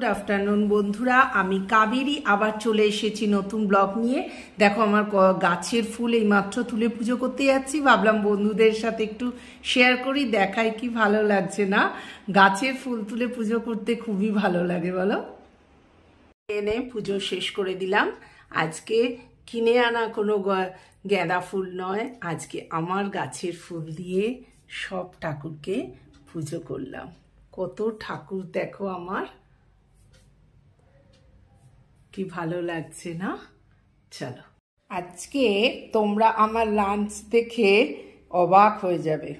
Good afternoon बंधुरा आमी कावेरी आबार चले एसेछि नतून ब्लग निये। देखो आमार गाछेर फुल एइमात्र तुले पुजो करते जाচ্ছি, भाबलाम बंधुदेर साथे एकटू शेयर करी, देखाई कि भालो लागছে ना। गाछेर फुल तुले पुजो करते खूबই ভালো লাগে বলো। एने पुजो शेष करे दिलाम। आजके किने आना कोनो गेंदा फुल नय, आजके आमार गाछेर फुल दिए सब ठाकुरके पुजो करलाम। कत ठाकुर देखो आमार, कि भालो लागছে ना। चलो আজকে তোমরা আমার লাঞ্চ দেখে অবাক হয়ে যাবে।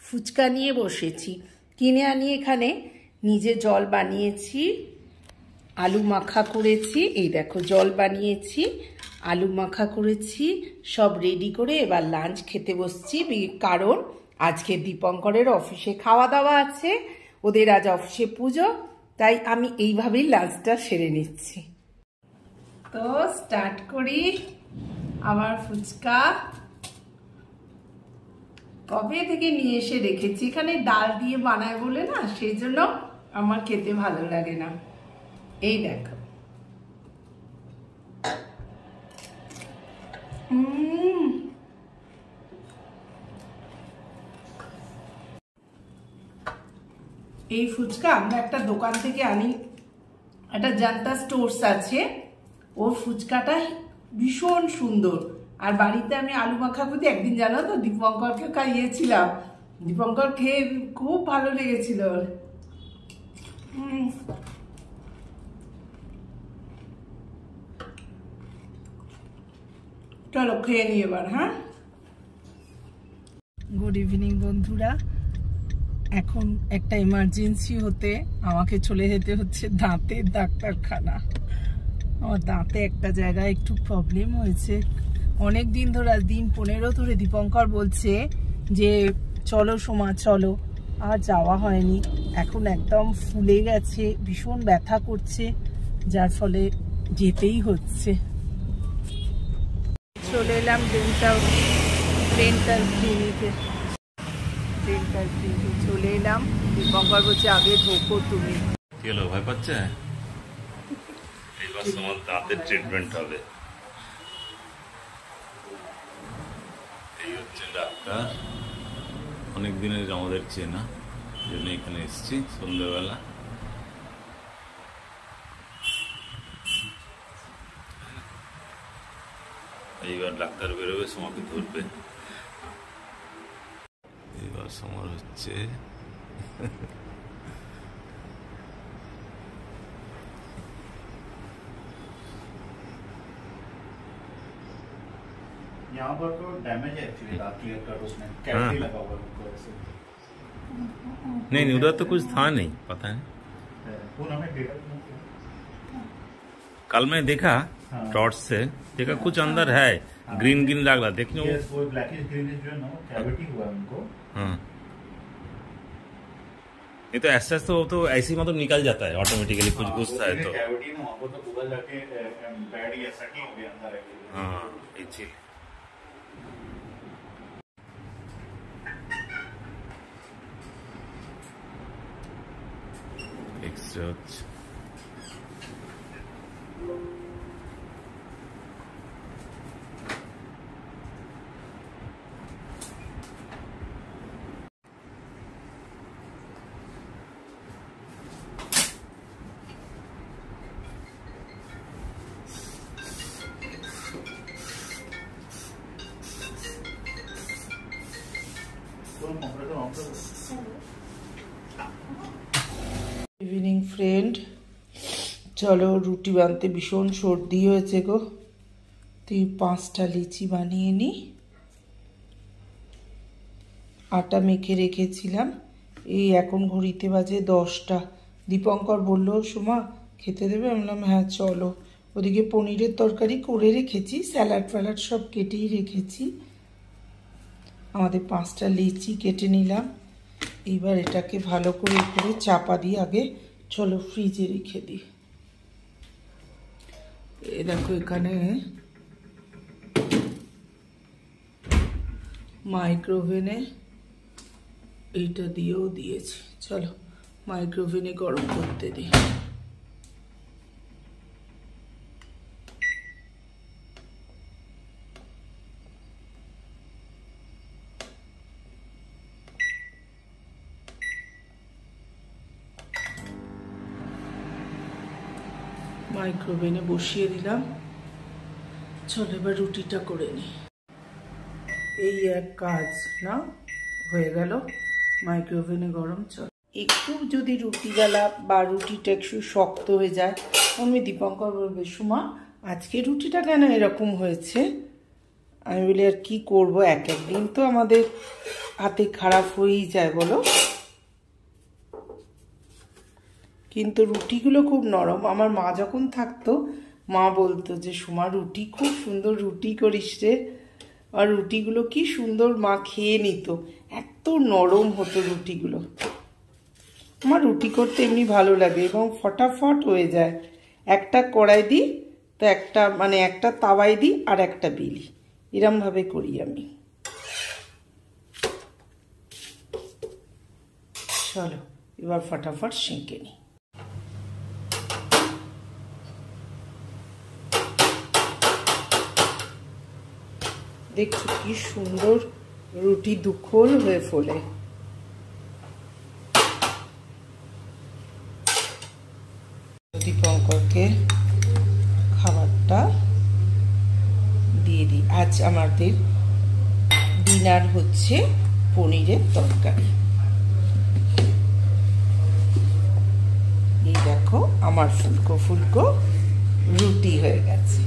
ফুচকা নিয়ে বসেছি, কিনে আনি এখানে নিজে জল বানিয়েছি, আলু মাখা করেছি। এই দেখো জল বানিয়েছি, আলু মাখা করেছি, সব রেডি করে এবার লাঞ্চ খেতে বসছি। কারণ আজকে দীপঙ্করের অফিসে খাওয়া দাওয়া আছে, ওদের আজ অফিসে পুজো, তাই আমি এইভাবেই লাঞ্চটা সেরে নিচ্ছি। তো স্টার্ট করি। আমার ফুচকা কবে থেকে নিয়ে এসে রেখেছি, এখানে ডাল দিয়ে বানায় বলে না, সেই জন্য আমার খেতে ভালো লাগে না। এই দেখো এই ফুচকা আমরা একটা দোকান থেকে আনি, একটা জান্তা স্টোর্স আছে, ওর ফুচকাটা ভীষণ সুন্দর। আর বাড়িতে আমি আলু মাখা করতে একদিন জানো তো দীপঙ্করকে খাইয়েছিলাম, দীপঙ্কর খেয়ে খুব ভালো লেগেছিল। চলো খেয়ে নিই এবার। হ্যাঁ, গুড ইভিনিং বন্ধুরা। এখন একটা ইমার্জেন্সি হতে আমাকে চলে যেতে হচ্ছে দাঁতের ডাক্তারখানা। আমার দাঁতে একটা জায়গায় একটু প্রবলেম হয়েছে অনেক দিন ধরে, দিন 15 ধরে দীপঙ্কর বলছে যে চলো সোমা চলো, আর যাওয়া হয়নি। এখন একদম ফুলে গেছে, ভীষণ ব্যথা করছে, যার ফলে যেতেই হচ্ছে। চলে এলাম ডেন্টাল ক্লিনিকে। চলে এলাম, দীপঙ্কর বলছে আগে ঢোকো তুমি। কি হলো, ভয় পাচ্ছে? এইবার তোমার দাঁতের ট্রিটমেন্ট হবে। এই হচ্ছে ডাক্তার, অনেক দিনের আমাদের চেনা, জন্য এখানে এসেছি সন্ধ্যাবেলা। এইবার ডাক্তার বেরোবে, তোমাকে ধরবে। এইবার সমর হচ্ছে यहाँ पर तो डैमेज है एक्चुअली, दांत क्लियर कर उसमें कैविटी लगा हुआ है ऐसे। नहीं उधर तो कुछ था नहीं, पता है। कल मैं देखा टॉर्च से, देखा कुछ अंदर है, ग्रीन ग्रीन लग रहा, देखने वो ब्लैकिश ग्रीनिश जो है ना, कैविटी हुआ है उनको। हाँ, ये तो ऐसा तो ऐसे ही मतलब निकल जाता है ऑटोमेटिकली, कुछ गुस्सा है तो कैविटी ना वहाँ पर तो उगल जाके बैड या सेटल हो गया अंदर है। हाँ इसीलिए एक्सट्रा। ইভিনিং ফ্রেন্ড, চলো রুটি বানতে ভীষণ সর্দি হয়েছে গো। তুই 5টা লিচি বানিয়ে নি, আটা মেখে রেখেছিলাম। এই এখন ঘড়িতে বাজে 10টা। দীপঙ্কর বলল সোমা খেতে দেবে, আমি বললাম হ্যাঁ চলো। ওদিকে পনিরের তরকারি করে রেখেছি, স্যালাড ফ্যালাড সব কেটেই রেখেছি। আমাদের 5টা লিচি কেটে নিলাম। এইবার এটাকে ভালো করে চাপা দিয়ে আগে চলো ফ্রিজে রেখে দিই। এই দেখো এখানে মাইক্রোওভেনে এইটা দিয়েও দিয়েছি, চলো মাইক্রোওভেনে গরম করতে দিই। মাইক্রোওভেনে বসিয়ে দিলাম। চল এবার রুটিটা করে নিই। এই এক কাজ না, হয়ে গেল। মাইক্রোওভেনে গরম। চল একটু যদি রুটিবেলা বা রুটিটা একটু শক্ত হয়ে যায়, আমি দীপঙ্কর বলবে সুমা আজকে রুটিটা কেন এরকম হয়েছে। আমি বলি আর কি করব, এক একদিন তো আমাদের হাতে খারাপ হয়েই যায় বলো। কিন্তু রুটিগুলো খুব নরম। আমার মা যখন থাকতো, মা বলতো যে সুমা রুটি খুব সুন্দর রুটি করিস রে। আর রুটিগুলো কি সুন্দর মা খেয়ে নিত, এত নরম হতো রুটিগুলো। আমার রুটি করতে এমনি ভালো লাগে এবং ফটাফট হয়ে যায়। একটা কড়াই দিই তো একটা মানে একটা তাওয়াই দিই আর একটা বেলি, এরমভাবে করি আমি। চলো এবার ফটাফট সেঁকে নিই। দেখছো কি সুন্দর রুটি দুখোল হয়ে ফোলে। দীপঙ্করকে খাবারটা দিয়ে দিই। আজ আমাদের ডিনার হচ্ছে পনিরের তরকারি। এই দেখো আমার ফুলকো ফুলকো রুটি হয়ে গেছে।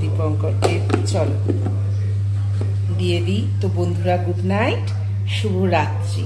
দীপঙ্করকে চলো দিয়ে দিই। তো বন্ধুরা, গুড নাইট, শুভরাত্রি।